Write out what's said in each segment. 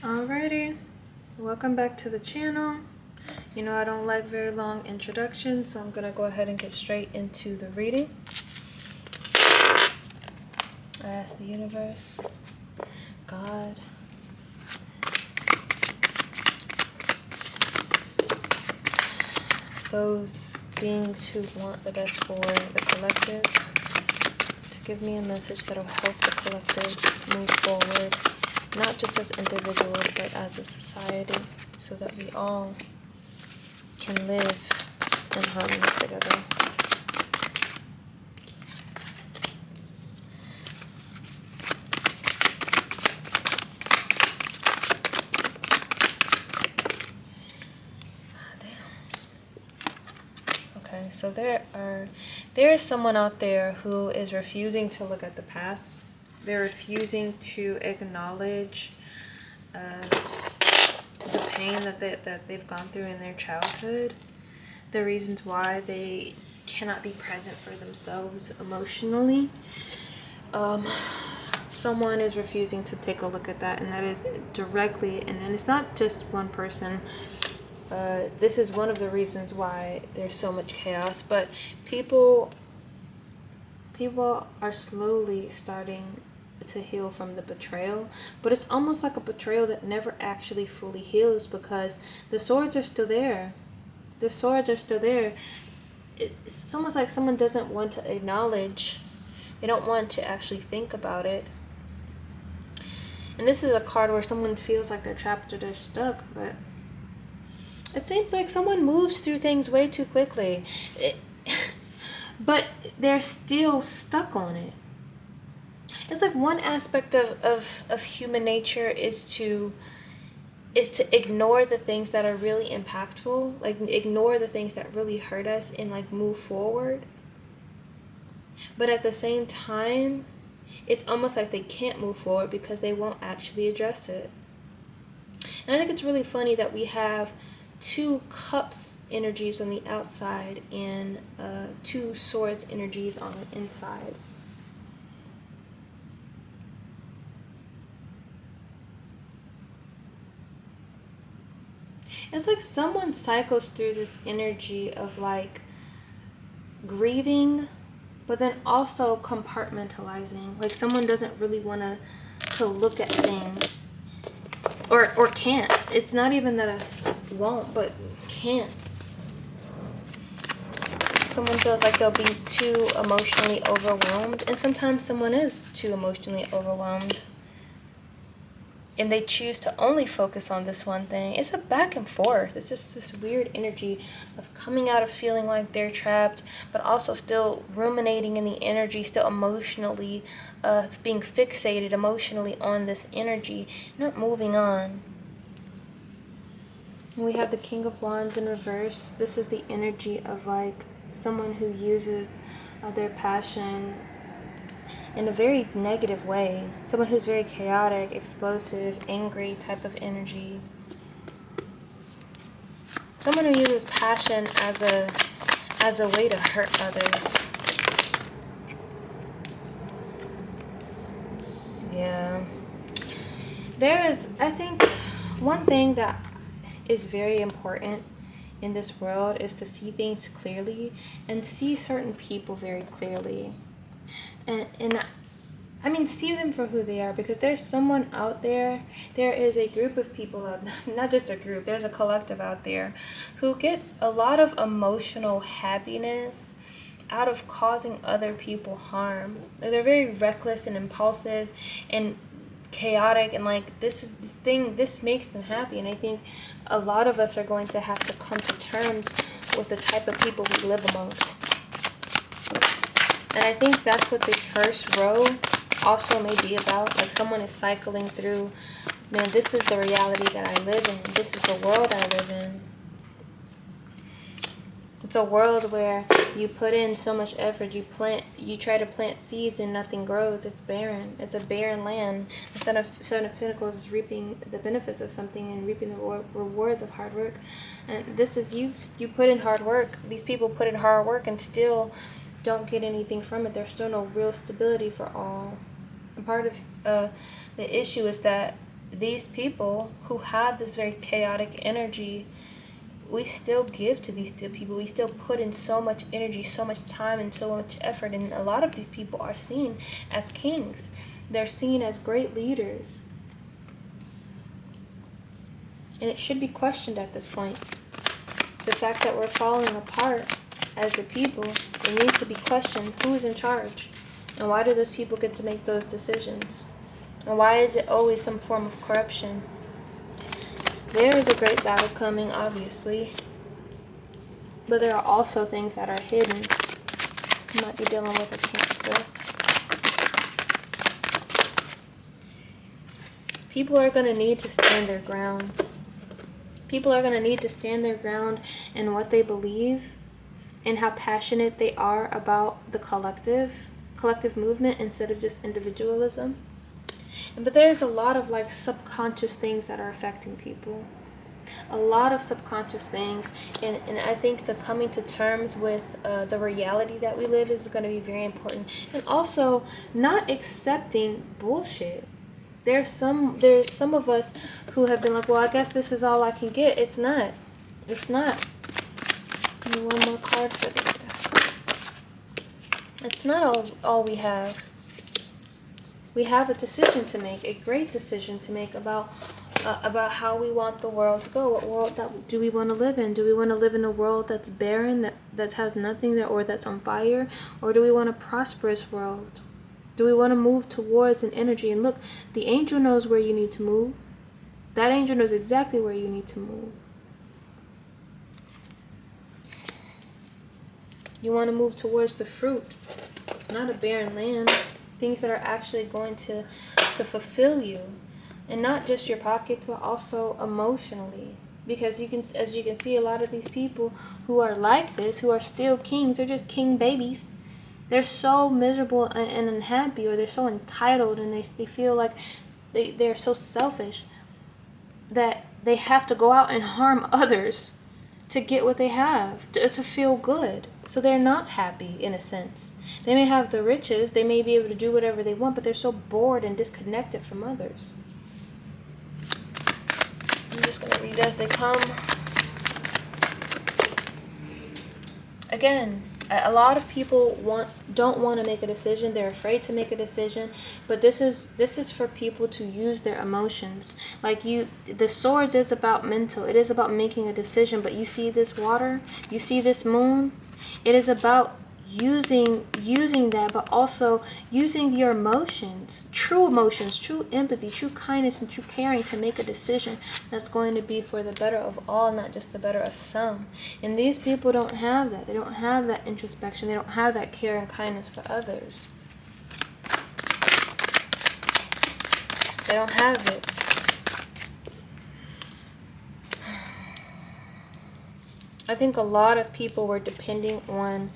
Alrighty, welcome back to the channel. You know I don't like very long introductions, so I'm gonna go ahead and get straight into the reading. I ask the universe, God, those beings who want the best for the collective, to give me a message that'll help the collective move forward, not just as individuals, but as a society, so that we all can live in harmony together. Okay, so there is someone out there who is refusing to look at the past. They're refusing to acknowledge the pain that they've gone through in their childhood, the reasons why they cannot be present for themselves emotionally. Someone is refusing to take a look at that, and that is directly, and it's not just one person. This is one of the reasons why there's so much chaos, but people are slowly starting to heal from the betrayal, but it's almost like a betrayal that never actually fully heals, because the swords are still there. The swords are still there. It's almost like someone doesn't want to acknowledge, they don't want to actually think about it. And this is a card where someone feels like they're trapped or they're stuck, but it seems like someone moves through things way too quickly. But they're still stuck on it. It's like one aspect of human nature is to ignore the things that are really impactful, like ignore the things that really hurt us and like move forward. But at the same time, it's almost like they can't move forward because they won't actually address it. And I think it's really funny that we have two cups energies on the outside and two swords energies on the inside. It's like someone cycles through this energy of like grieving, but then also compartmentalizing. Like someone doesn't really want to look at things, or can't. It's not even that I won't, but can't. Someone feels like they'll be too emotionally overwhelmed, and sometimes someone is too emotionally overwhelmed, and they choose to only focus on this one thing. It's a back and forth. It's just this weird energy of coming out of feeling like they're trapped, but also still ruminating in the energy, still emotionally being fixated emotionally on this energy, not moving on. And we have the King of Wands in reverse. This is the energy of like someone who uses their passion in a very negative way. Someone who's very chaotic, explosive, angry type of energy. Someone who uses passion as a way to hurt others. Yeah. I think one thing that is very important in this world is to see things clearly and see certain people very clearly. And I mean, see them for who they are, because there's someone out there, there is a group of people out, not just a group, there's a collective out there who get a lot of emotional happiness out of causing other people harm. They're very reckless and impulsive and chaotic, and like this makes them happy. And I think a lot of us are going to have to come to terms with the type of people we live amongst. And I think that's what the first row also may be about. Like someone is cycling through, man, this is the reality that I live in. This is the world I live in. It's a world where you put in so much effort, you try to plant seeds and nothing grows. It's barren. It's a barren land. The Seven of Pentacles is reaping the benefits of something and reaping the rewards of hard work. And this is you put in hard work. These people put in hard work and still don't get anything from it. There's still no real stability for all. And part of the issue is that these people who have this very chaotic energy, we still give to these people. We still put in so much energy, so much time, and so much effort. And a lot of these people are seen as kings. They're seen as great leaders. And it should be questioned at this point. The fact that we're falling apart as a people, it needs to be questioned. Who's in charge? And why do those people get to make those decisions? And why is it always some form of corruption? There is a great battle coming, obviously. But there are also things that are hidden. You might be dealing with a Cancer. People are going to need to stand their ground. People are going to need to stand their ground in what they believe and how passionate they are about the collective movement instead of just individualism. But there's a lot of like subconscious things that are affecting people. A lot of subconscious things. And I think the coming to terms with the reality that we live is going to be very important. And also not accepting bullshit. There's some of us who have been like, well, I guess this is all I can get. It's not. It's not. Give me one more card for that. It's not all we have. We have a decision to make, a great decision to make about how we want the world to go. What world do we want to live in? Do we want to live in a world that's barren, that has nothing there, or that's on fire? Or do we want a prosperous world? Do we want to move towards an energy? And look, the angel knows where you need to move. That angel knows exactly where you need to move. You want to move towards the fruit, not a barren land. Things that are actually going to fulfill you. And not just your pockets, but also emotionally. Because as you can see, a lot of these people who are like this, who are still kings, they're just king babies. They're so miserable and unhappy, or they're so entitled, and they feel like they're so selfish that they have to go out and harm others to get what they have, to feel good. So they're not happy in a sense. They may have the riches, they may be able to do whatever they want, but they're so bored and disconnected from others. I'm just going to read as they come. Again, a lot of people don't want to make a decision. They're afraid to make a decision. But this is for people to use their emotions. Like the swords is about mental. It is about making a decision. But you see this water? You see this moon? It is about using that, but also using your emotions, true empathy, true kindness, and true caring to make a decision that's going to be for the better of all, not just the better of some. And these people don't have that. They don't have that introspection. They don't have that care and kindness for others. They don't have it. I think a lot of people were depending on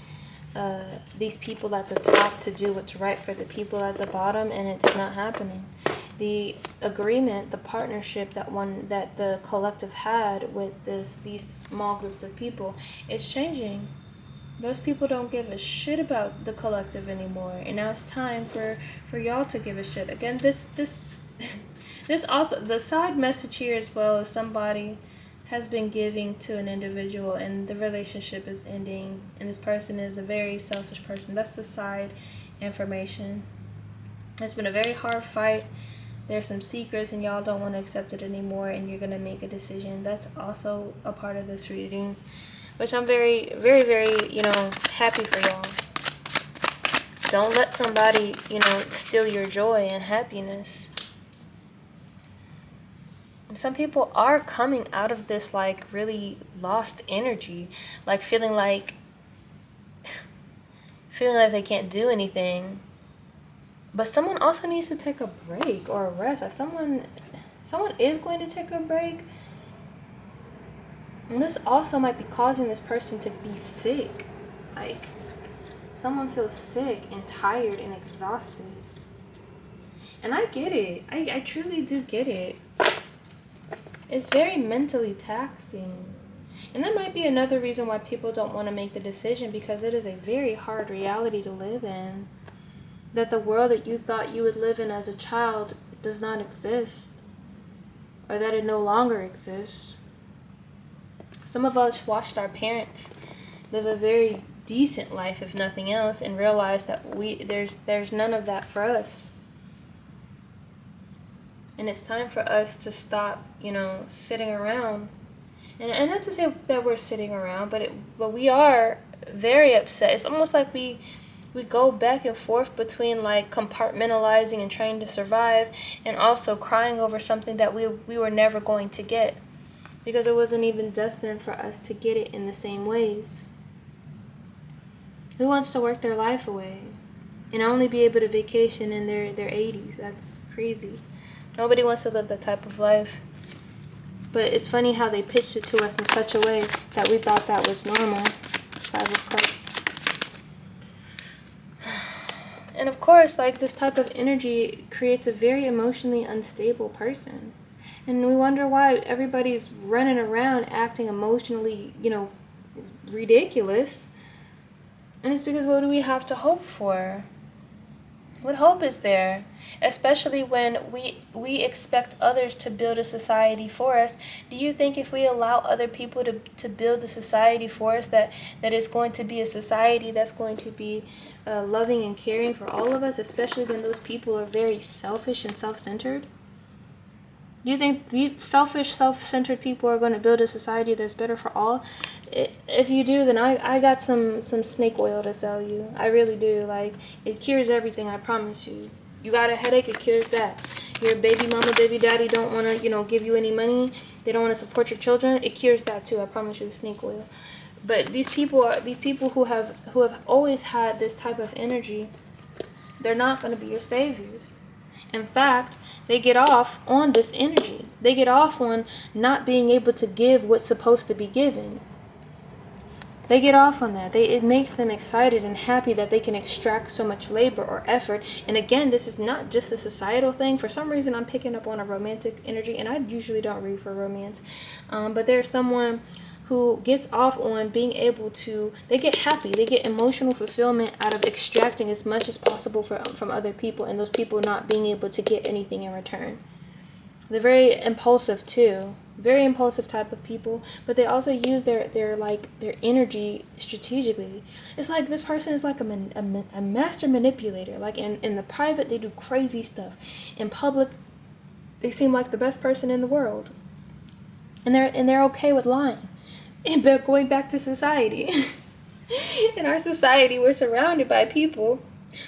these people at the top to do what's right for the people at the bottom, and it's not happening. The agreement, the partnership that the collective had with these small groups of people is changing. Those people don't give a shit about the collective anymore, and now it's time for y'all to give a shit. Again, this also, the side message here as well is somebody has been giving to an individual and the relationship is ending, and this person is a very selfish person. That's the side information. It's been a very hard fight. There's some secrets and y'all don't want to accept it anymore, and you're going to make a decision. That's also a part of this reading, which I'm very, very, very, happy for y'all. Don't let somebody, steal your joy and happiness. Some people are coming out of this like really lost energy, like feeling like they can't do anything. But someone also needs to take a break or a rest. Like someone is going to take a break. And this also might be causing this person to be sick. Like someone feels sick and tired and exhausted. And I get it. I truly do get it. It's very mentally taxing. And that might be another reason why people don't want to make the decision, because it is a very hard reality to live in. That the world that you thought you would live in as a child does not exist. or that it no longer exists. Some of us watched our parents live a very decent life, if nothing else, and realized that there's none of that for us. And it's time for us to stop, sitting around. And not to say that we're sitting around, but we are very upset. It's almost like we go back and forth between like compartmentalizing and trying to survive, and also crying over something that we were never going to get, because it wasn't even destined for us to get it in the same ways. Who wants to work their life away and only be able to vacation in their 80s? That's crazy. Nobody wants to live that type of life. But it's funny how they pitched it to us in such a way that we thought that was normal. 5 of Cups. And of course, like, this type of energy creates a very emotionally unstable person. And we wonder why everybody's running around acting emotionally, ridiculous. And it's because, what do we have to hope for? What hope is there? Especially when we expect others to build a society for us. Do you think if we allow other people to build a society for us, that is going to be a society that's going to be loving and caring for all of us, especially when those people are very selfish and self-centered? Do you think these selfish, self-centered people are going to build a society that's better for all? If you do, then I got some snake oil to sell you. I really do. Like, it cures everything, I promise you. You got a headache, it cures that. Your baby mama, baby daddy don't want to, give you any money. They don't want to support your children. It cures that too, I promise you, snake oil. But these people who have always had this type of energy, they're not going to be your saviors. In fact, they get off on this energy. They get off on not being able to give what's supposed to be given. They get off on that. It makes them excited and happy that they can extract so much labor or effort. And again, this is not just a societal thing. For some reason, I'm picking up on a romantic energy, and I usually don't read for romance. But there's someone who gets off on being able to, they get happy, they get emotional fulfillment out of extracting as much as possible from other people, and those people not being able to get anything in return. They're very impulsive too, very impulsive type of people, but they also use their energy strategically. It's like this person is like a master manipulator. Like in the private, they do crazy stuff. In public, they seem like the best person in the world, and they're okay with lying. But going back to society, in our society, we're surrounded by people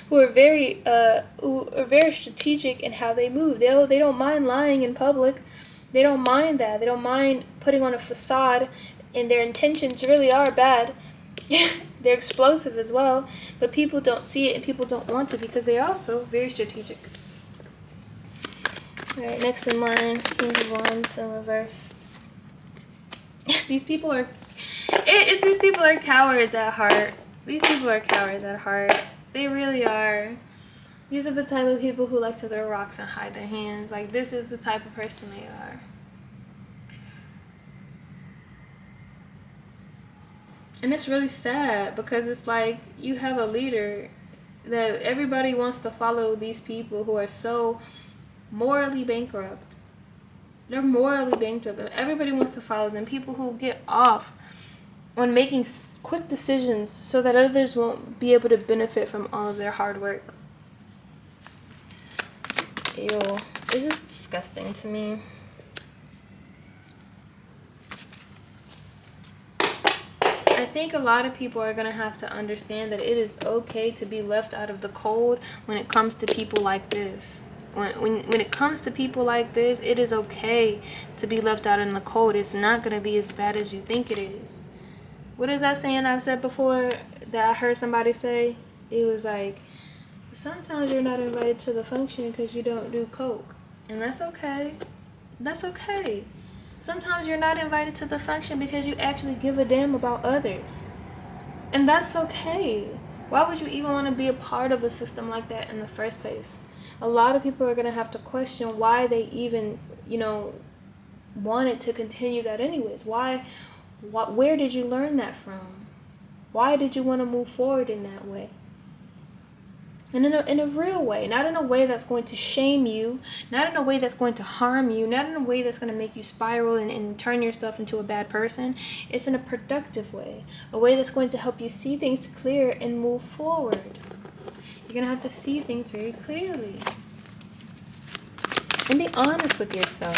who are very strategic in how they move. They don't mind lying in public. They don't mind that. They don't mind putting on a facade, and their intentions really are bad. They're explosive as well, but people don't see it, and people don't want to, because they're also very strategic. All right, next in line, King of Wands in reverse. These people are cowards at heart. These people are cowards at heart. They really are. These are the type of people who like to throw rocks and hide their hands. Like, this is the type of person they are. And it's really sad, because it's like you have a leader that everybody wants to follow, these people who are so morally bankrupt. They're morally bankrupt. Everybody wants to follow them. People who get off on making quick decisions so that others won't be able to benefit from all of their hard work. Ew. It's just disgusting to me. I think a lot of people are going to have to understand that it is okay to be left out of the cold when it comes to people like this. When it comes to people like this, it is okay to be left out in the cold. It's not going to be as bad as you think it is. What is that saying I've said before that I heard somebody say? It was like, sometimes you're not invited to the function because you don't do coke. And that's okay. That's okay. Sometimes you're not invited to the function because you actually give a damn about others. And that's okay. Why would you even want to be a part of a system like that in the first place? A lot of people are going to have to question why they even, wanted to continue that anyways. Where did you learn that from? Why did you want to move forward in that way? And in a real way, not in a way that's going to shame you, not in a way that's going to harm you, not in a way that's going to make you spiral and turn yourself into a bad person. It's in a productive way, a way that's going to help you see things clear and move forward. You're going to have to see things very clearly. And be honest with yourself.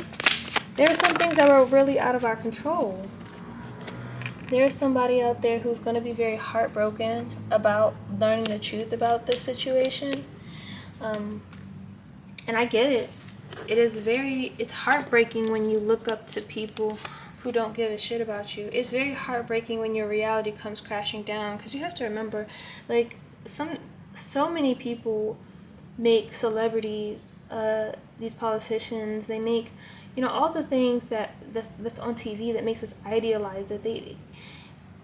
There are some things that were really out of our control. There's somebody out there who's going to be very heartbroken about learning the truth about this situation. And I get it. It's heartbreaking when you look up to people who don't give a shit about you. It's very heartbreaking when your reality comes crashing down, because you have to remember, like, so many people make celebrities, these politicians, they make, all the things that's on TV that makes us idealize it.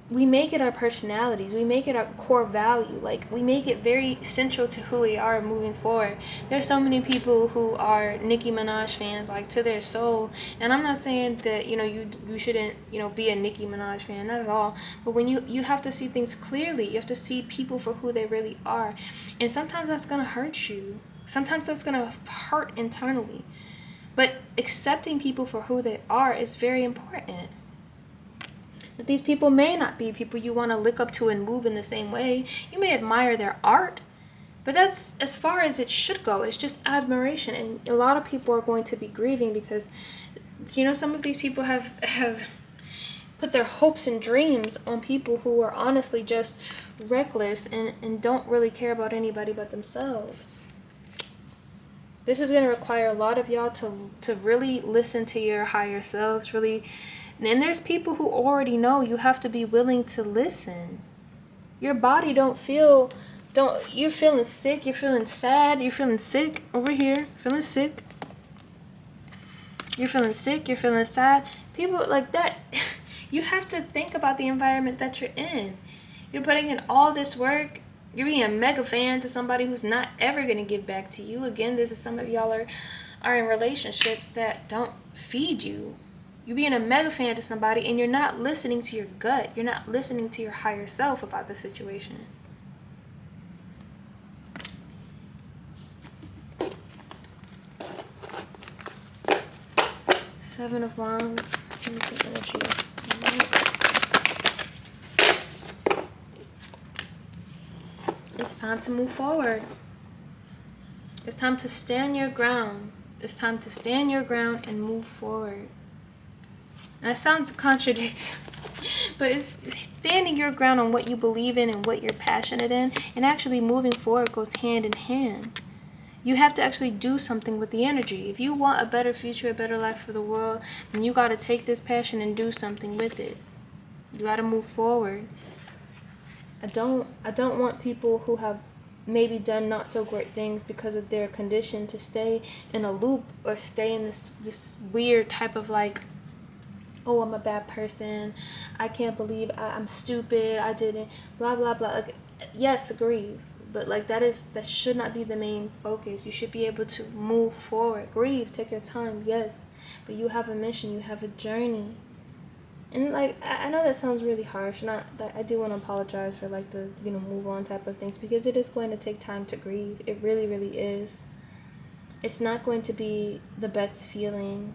We make it our personalities. We make it our core value. Like, we make it very central to who we are moving forward. There's so many people who are Nicki Minaj fans, like, to their soul. And I'm not saying that, you shouldn't, be a Nicki Minaj fan, not at all. But when you have to see things clearly, you have to see people for who they really are. And sometimes that's going to hurt you. Sometimes that's going to hurt internally. But accepting people for who they are is very important. That these people may not be people you want to look up to and move in the same way. You may admire their art, but that's as far as it should go. It's just admiration. And a lot of people are going to be grieving because, some of these people have put their hopes and dreams on people who are honestly just reckless and don't really care about anybody but themselves. This is going to require a lot of y'all to really listen to your higher selves, really. And there's people who already know. You have to be willing to listen. Your body you're feeling sick, you're feeling sad, you're feeling sick over here, feeling sick. You're feeling sick, you're feeling sad. People like that, you have to think about the environment that you're in. You're putting in all this work. You're being a mega fan to somebody who's not ever going to give back to you. Again, this is some of y'all are in relationships that don't feed you. You're being a mega fan to somebody and you're not listening to your gut. You're not listening to your higher self about the situation. Seven of Wands. Let me take energy. It's time to move forward. It's time to stand your ground. It's time to stand your ground and move forward. And that sounds contradictory, but it's standing your ground on what you believe in and what you're passionate in, and actually moving forward goes hand in hand. You have to actually do something with the energy. If you want a better future, a better life for the world, then you got to take this passion and do something with it. You got to move forward. I don't want people who have maybe done not so great things because of their condition to stay in a loop or stay in this weird type of like, oh, I'm a bad person, I can't believe I'm stupid, I didn't, blah, blah, blah. Like, yes, grieve, but like that should not be the main focus. You should be able to move forward. Grieve, take your time, yes, but you have a mission, you have a journey. And like, I know that sounds really harsh, and I do want to apologize for like the, move on type of things, because it is going to take time to grieve. It really, really is. It's not going to be the best feeling.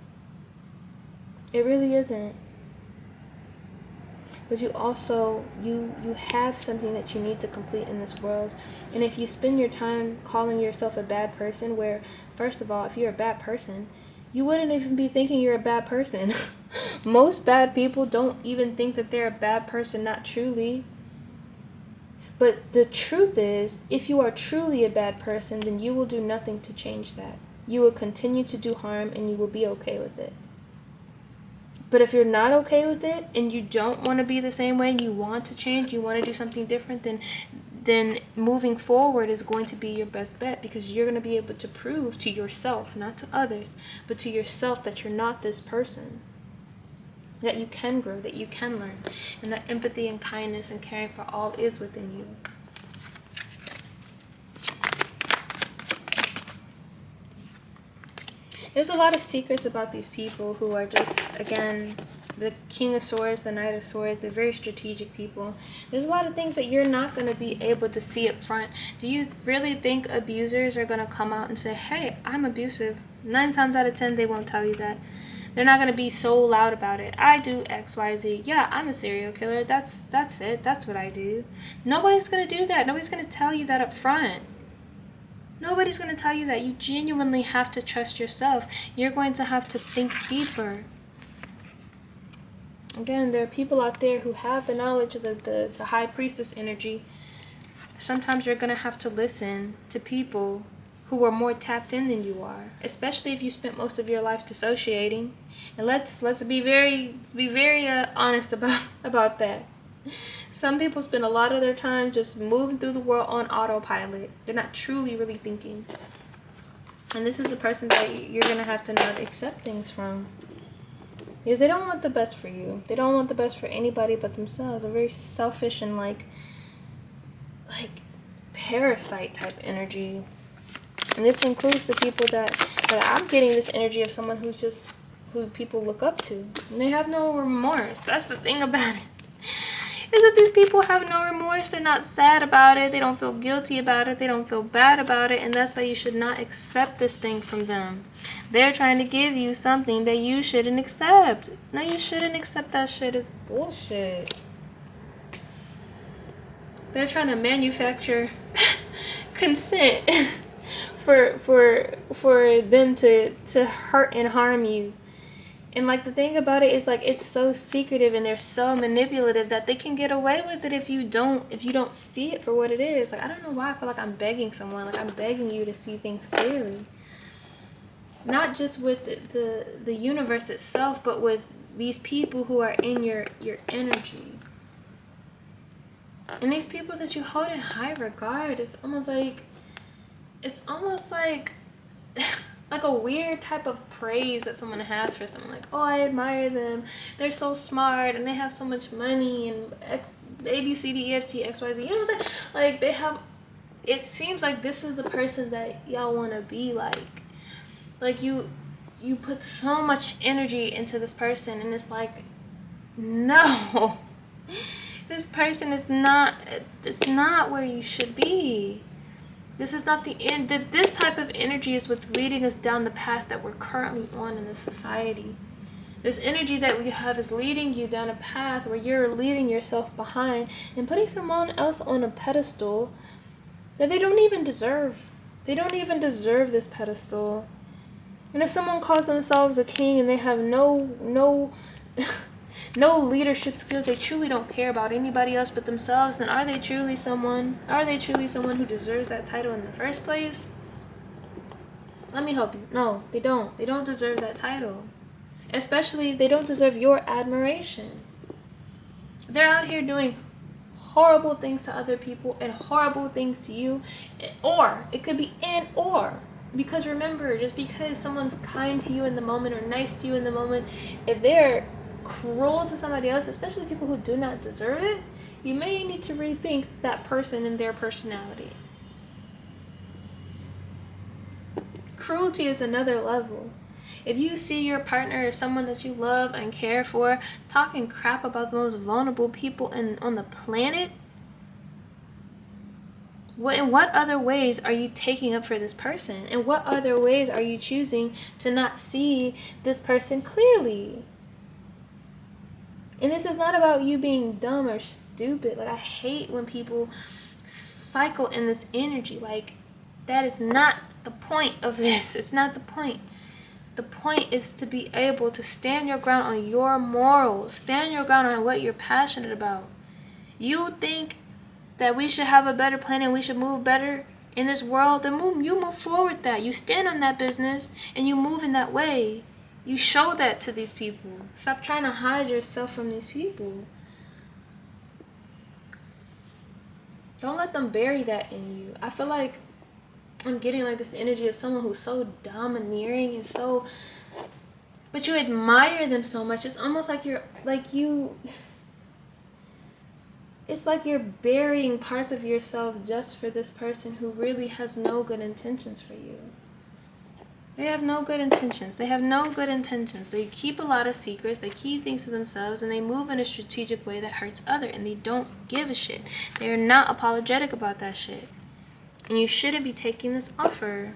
It really isn't. But you also, you have something that you need to complete in this world. And if you spend your time calling yourself a bad person, where, first of all, if you're a bad person, you wouldn't even be thinking you're a bad person. Most bad people don't even think that they're a bad person, not truly. But the truth is, if you are truly a bad person, then you will do nothing to change that. You will continue to do harm and you will be okay with it. But if you're not okay with it and you don't want to be the same way and you want to change, you want to do something different, then moving forward is going to be your best bet, because you're going to be able to prove to yourself, not to others, but to yourself, that you're not this person, that you can grow, that you can learn, and that empathy and kindness and caring for all is within you. There's a lot of secrets about these people who are just, again, the King of Swords, the Knight of Swords. They're very strategic people. There's a lot of things that you're not going to be able to see up front. Do you really think abusers are going to come out and say, hey, I'm abusive? 9 times out of 10, they won't tell you that. They're not going to be so loud about it. I do X, Y, Z. Yeah, I'm a serial killer. That's it. That's what I do. Nobody's going to do that. Nobody's going to tell you that up front. Nobody's going to tell you that. You genuinely have to trust yourself. You're going to have to think deeper. Again, there are people out there who have the knowledge of the high priestess energy. Sometimes you're going to have to listen to people who are more tapped in than you are, especially if you spent most of your life dissociating. And let's be very honest about that. Some people spend a lot of their time just moving through the world on autopilot. They're not truly really thinking. And this is a person that you're going to have to not accept things from. Because they don't want the best for you. They don't want the best for anybody but themselves. They're very selfish and like parasite type energy. And this includes the people that I'm getting this energy of someone who people look up to. And they have no remorse. That's the thing about it. Is that these people have no remorse. They're not sad about it. They don't feel guilty about it. They don't feel bad about it. And that's why you should not accept this thing from them. They're trying to give you something that you shouldn't accept. No, you shouldn't accept that shit. It's bullshit. They're trying to manufacture consent for them to hurt and harm you. And like the thing about it is like it's so secretive and they're so manipulative that they can get away with it if you don't see it for what it is. Like I don't know why I feel like I'm begging someone, like I'm begging you to see things clearly. Not just with the universe itself, but with these people who are in your energy. And these people that you hold in high regard, it's almost like like a weird type of praise that someone has for someone. Like, oh, I admire them. They're so smart and they have so much money and A, B, C, D, E, F, G, X, Y, Z. You know what I'm saying? Like they have, it seems like this is the person that y'all want to be like. Like you put so much energy into this person and it's like, no. This person is not, it's not where you should be. This is not the end. This type of energy is what's leading us down the path that we're currently on in this society. This energy that we have is leading you down a path where you're leaving yourself behind and putting someone else on a pedestal that they don't even deserve. They don't even deserve this pedestal. And if someone calls themselves a king and they have no leadership skills, they truly don't care about anybody else but themselves, then are they truly someone who deserves that title in the first place? Let me help you. No, they don't. They don't deserve that title. Especially, they don't deserve your admiration. They're out here doing horrible things to other people and horrible things to you. Or, it could be and or. Because remember, just because someone's kind to you in the moment or nice to you in the moment, if they're cruel to somebody else, especially people who do not deserve it, you may need to rethink that person and their personality. Cruelty is another level. If you see your partner or someone that you love and care for talking crap about the most vulnerable people on the planet, in what other ways are you taking up for this person? In what other ways are you choosing to not see this person clearly? And this is not about you being dumb or stupid. Like, I hate when people cycle in this energy. Like, that is not the point of this. It's not the point. The point is to be able to stand your ground on your morals. Stand your ground on what you're passionate about. You think that we should have a better plan and we should move better in this world, then you move forward that. You stand on that business and you move in that way. You show that to these people. Stop trying to hide yourself from these people. Don't let them bury that in you. I feel like I'm getting like this energy of someone who's so domineering and so, but you admire them so much. It's almost like it's like you're burying parts of yourself just for this person who really has no good intentions for you. They have no good intentions. They have no good intentions. They keep a lot of secrets. They keep things to themselves, and they move in a strategic way that hurts others, and they don't give a shit. They are not apologetic about that shit. And you shouldn't be taking this offer.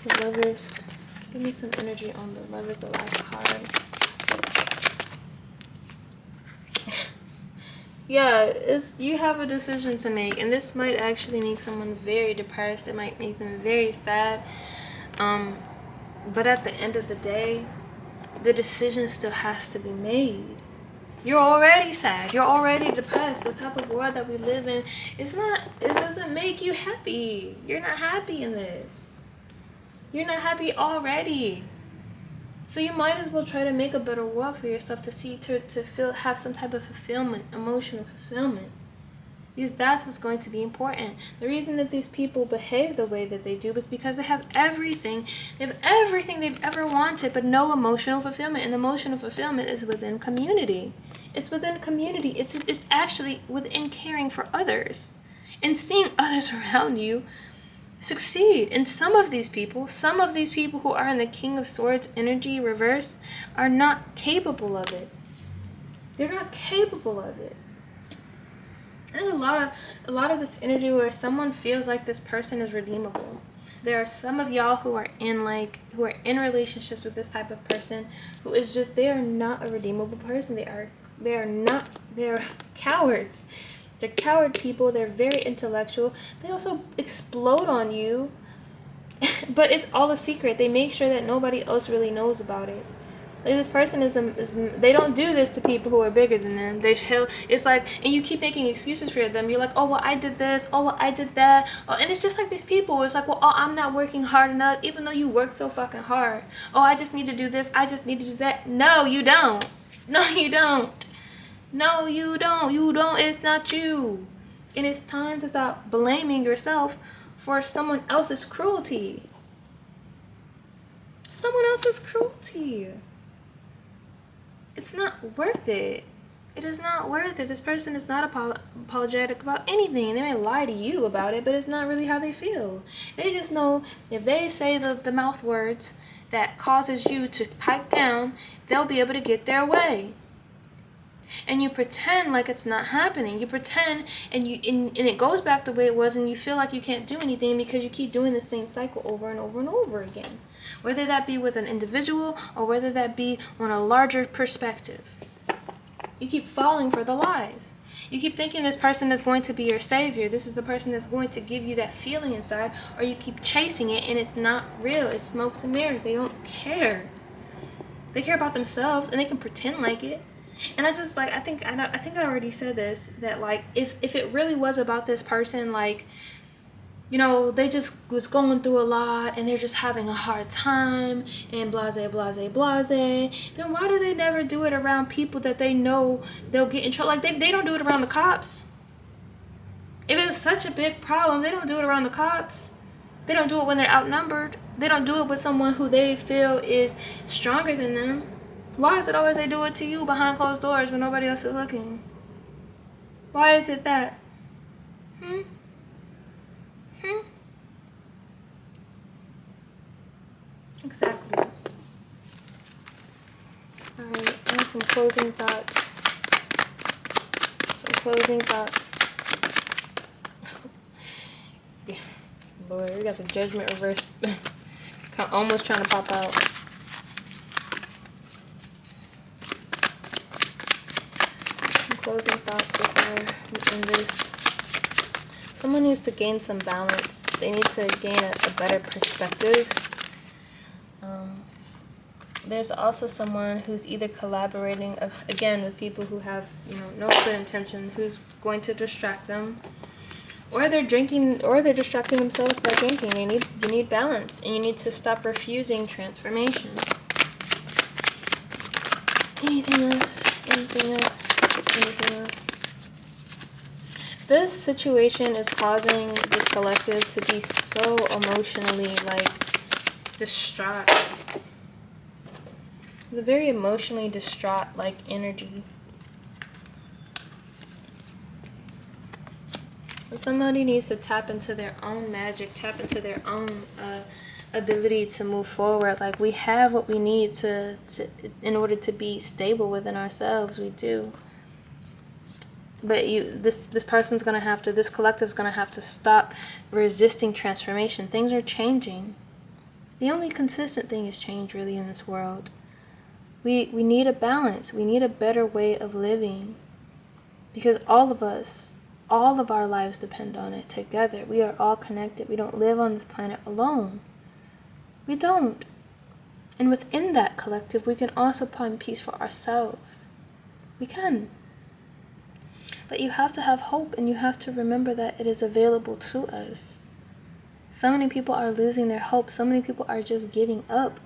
The Lovers. Give me some energy on the Lovers, the last card. Yeah, you have a decision to make, and this might actually make someone very depressed. It might make them very sad. But at the end of the day, the decision still has to be made. You're already sad. You're already depressed. The type of world that we live in, it doesn't make you happy. You're not happy in this. You're not happy already. So you might as well try to make a better world for yourself to have some type of fulfillment, emotional fulfillment. Because that's what's going to be important. The reason that these people behave the way that they do is because they have everything. They have everything they've ever wanted, but no emotional fulfillment. And emotional fulfillment is within community. It's within community. It's actually within caring for others and seeing others around you succeed. And some of these people who are in the King of Swords energy reversed are not capable of it. They're not capable of it. There's a lot of this energy where someone feels like this person is redeemable. There are some of y'all who are in relationships with this type of person who is just, they are not a redeemable person. They're cowards. They're coward people. They're very intellectual. They also explode on you, but it's all a secret. They make sure that nobody else really knows about it. Like, this person is they don't do this to people who are bigger than them. It's like, and you keep making excuses for them. You're like, oh, well, I did this. Oh, well, I did that. Oh, and it's just like these people. It's like, well, oh, I'm not working hard enough, even though you work so fucking hard. Oh, I just need to do this. I just need to do that. No, you don't. No, you don't. No, you don't. You don't. It's not you. And it's time to stop blaming yourself for someone else's cruelty. Someone else's cruelty. It's not worth it. It is not worth it. This person is not apologetic about anything. They may lie to you about it, but it's not really how they feel. They just know if they say the mouth words that causes you to pipe down, they'll be able to get their way. And you pretend like it's not happening. You pretend, and it goes back the way it was, and you feel like you can't do anything because you keep doing the same cycle over and over and over again. Whether that be with an individual or whether that be on a larger perspective. You keep falling for the lies. You keep thinking this person is going to be your savior. This is the person that's going to give you that feeling inside, or you keep chasing it and it's not real. It's smokes and mirrors. They don't care. They care about themselves, and they can pretend like it. And I just, like, I think I already said this, that, like, if it really was about this person, like, you know, they just was going through a lot and they're just having a hard time and blase, then why do they never do it around people that they know they'll get in trouble? Like, they don't do it around the cops. If it was such a big problem, they don't do it around the cops. They don't do it when they're outnumbered. They don't do it with someone who they feel is stronger than them. Why is it always they do it to you behind closed doors when nobody else is looking? Why is it that? Exactly. Alright, I have some closing thoughts. Yeah. Lord, we got the judgment reverse. Almost trying to pop out. Some closing thoughts before in this. Someone needs to gain some balance. They need to gain a better perspective. There's also someone who's either collaborating, again, with people who have, no good intention, who's going to distract them, or they're drinking, or they're distracting themselves by drinking. You need balance, and you need to stop refusing transformation. Anything else? This situation is causing this collective to be so emotionally, distraught. It's a very emotionally distraught, energy. Somebody needs to tap into their own magic, tap into their own ability to move forward. Like, we have what we need to in order to be stable within ourselves. We do. But this person's gonna have to, this collective's gonna have to stop resisting transformation. Things are changing. The only consistent thing is change, really, in this world. We need a balance. We need a better way of living, because all of us, all of our lives depend on it together. We are all connected. We don't live on this planet alone. We don't. And within that collective, we can also find peace for ourselves. We can. But you have to have hope, and you have to remember that it is available to us. So many people are losing their hope. So many people are just giving up.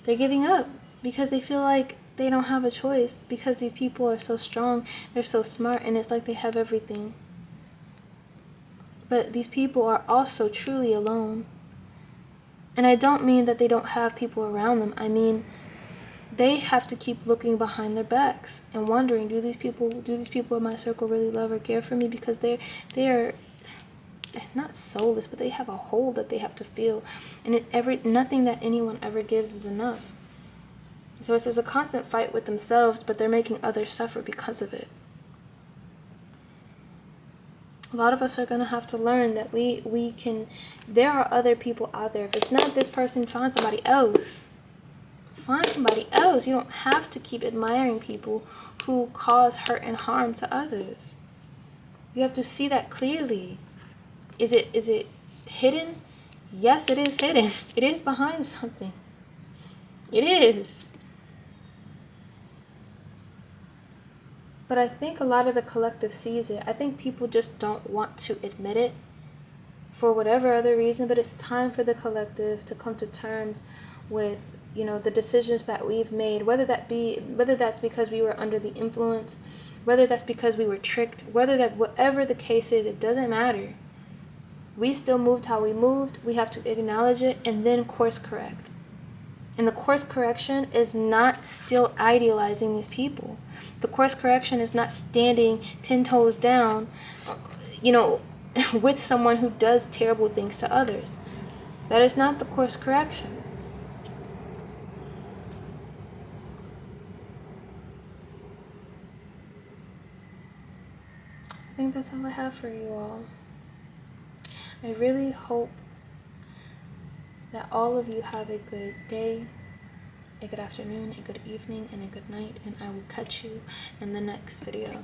They're giving up because they feel like they don't have a choice, because these people are so strong, they're so smart, and it's like they have everything. But these people are also truly alone. And I don't mean that they don't have people around them. I mean, they have to keep looking behind their backs and wondering, do these people in my circle really love or care for me? Because they are not soulless, but they have a hole that they have to fill, and nothing that anyone ever gives is enough. So it's a constant fight with themselves, but they're making others suffer because of it. A lot of us are going to have to learn that we can, there are other people out there. If it's not this person, find somebody else. Find somebody else. You don't have to keep admiring people who cause hurt and harm to others. You have to see that clearly. Is it hidden? Yes, it is hidden. It is behind something. It is. But I think a lot of the collective sees it. I think people just don't want to admit it for whatever other reason, but it's time for the collective to come to terms with, the decisions that we've made, whether that's because we were under the influence, whether that's because we were tricked, whatever the case is, it doesn't matter. We still moved how we moved. We have to acknowledge it and then course correct. And the course correction is not still idealizing these people. The course correction is not standing 10 toes down, with someone who does terrible things to others. That is not the course correction. I think that's all I have for you all. I really hope that all of you have a good day, a good afternoon, a good evening, and a good night, and I will catch you in the next video.